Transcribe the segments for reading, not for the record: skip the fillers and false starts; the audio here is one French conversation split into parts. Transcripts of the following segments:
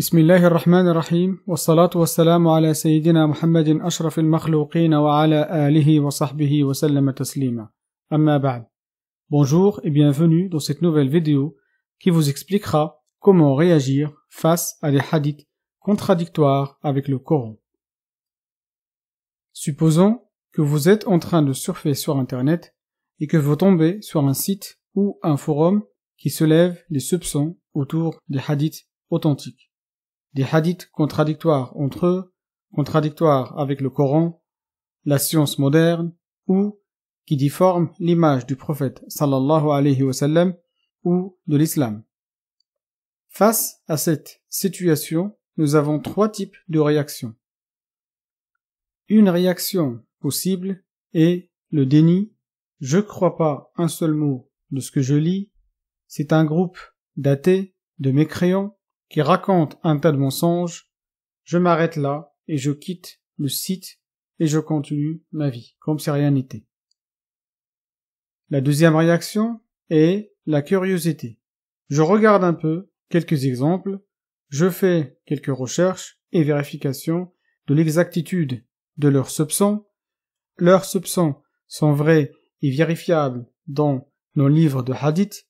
بسم الله الرحمن الرحيم والصلاة والسلام على سيدنا محمد أشرف المخلوقين وعلى آله وصحبه وسلم تسليما أما بعد. Bonjour et bienvenue dans cette nouvelle vidéo qui vous expliquera comment réagir face à des hadiths contradictoires avec le Coran. Supposons que vous êtes en train de surfer sur Internet et que vous tombez sur un site ou un forum qui soulève des soupçons autour des hadiths authentiques. Des hadiths contradictoires entre eux, contradictoires avec le Coran, la science moderne, ou qui difforment l'image du prophète sallallahu alayhi wa sallam ou de l'islam. Face à cette situation, nous avons trois types de réactions. Une réaction possible est le déni. Je crois pas un seul mot de ce que je lis. C'est un groupe d'athées, de mécréants, qui raconte un tas de mensonges. Je m'arrête là et je quitte le site et je continue ma vie, comme si rien n'était. La deuxième réaction est la curiosité. Je regarde un peu quelques exemples, je fais quelques recherches et vérifications de l'exactitude de leurs soupçons. Leurs soupçons sont vrais et vérifiables dans nos livres de hadith.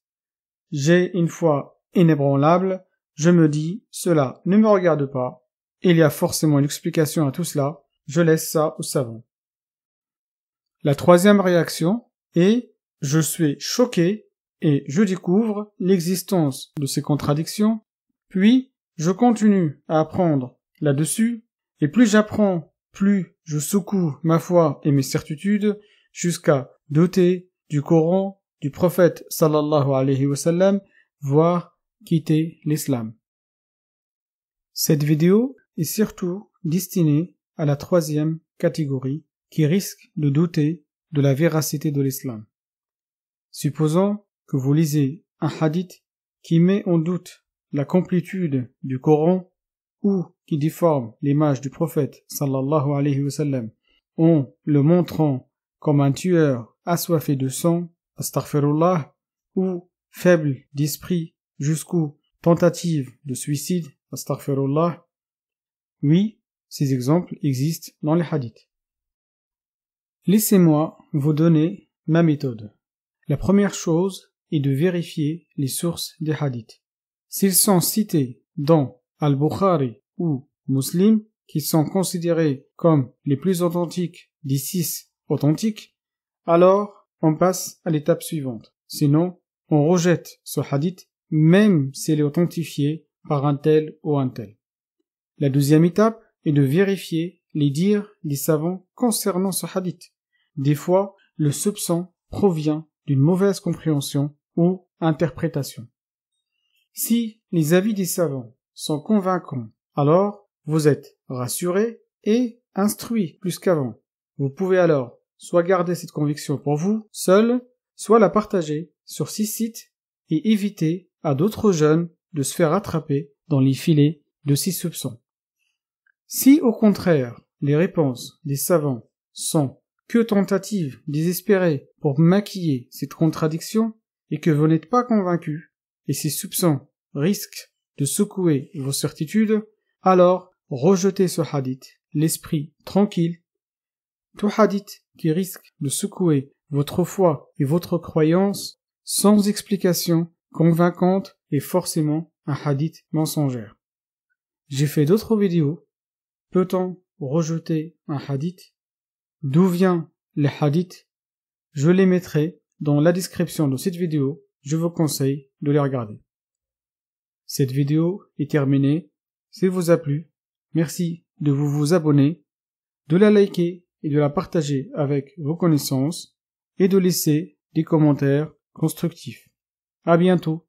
J'ai une foi inébranlable. Je me dis, cela ne me regarde pas, il y a forcément une explication à tout cela, je laisse ça aux savants. La troisième réaction est, je suis choqué et je découvre l'existence de ces contradictions, puis je continue à apprendre là-dessus, et plus j'apprends, plus je secoue ma foi et mes certitudes jusqu'à douter du Coran, du prophète sallallahu alayhi wa sallam, voire quitter l'islam. Cette vidéo est surtout destinée à la troisième catégorie qui risque de douter de la véracité de l'islam. Supposons que vous lisez un hadith qui met en doute la complétude du Coran ou qui déforme l'image du prophète sallallahu alayhi wa sallam en le montrant comme un tueur assoiffé de sang, astaghfirullah, ou faible d'esprit jusqu'aux tentatives de suicide, astaghfirullah. Oui, ces exemples existent dans les hadiths. Laissez-moi vous donner ma méthode. La première chose est de vérifier les sources des hadiths. S'ils sont cités dans Al-Bukhari ou Muslim, qui sont considérés comme les plus authentiques des 6 authentiques, alors on passe à l'étape suivante. Sinon, on rejette ce hadith même s'il est authentifié par un tel ou un tel. La deuxième étape est de vérifier les dires des savants concernant ce hadith. Des fois, le soupçon provient d'une mauvaise compréhension ou interprétation. Si les avis des savants sont convaincants, alors vous êtes rassuré et instruit plus qu'avant. Vous pouvez alors soit garder cette conviction pour vous seul, soit la partager sur 6 sites et éviter à d'autres jeunes de se faire attraper dans les filets de ces soupçons. Si au contraire, les réponses des savants sont que tentatives désespérées pour maquiller cette contradiction et que vous n'êtes pas convaincu et ces soupçons risquent de secouer vos certitudes, alors rejetez ce hadith, l'esprit tranquille. Tout hadith qui risque de secouer votre foi et votre croyance sans explication convaincante est forcément un hadith mensongère. J'ai fait d'autres vidéos. Peut-on rejeter un hadith? D'où viennent les hadiths? Je les mettrai dans la description de cette vidéo. Je vous conseille de les regarder. Cette vidéo est terminée. S'il vous a plu, merci de vous abonner, de la liker et de la partager avec vos connaissances et de laisser des commentaires constructifs. À bientôt.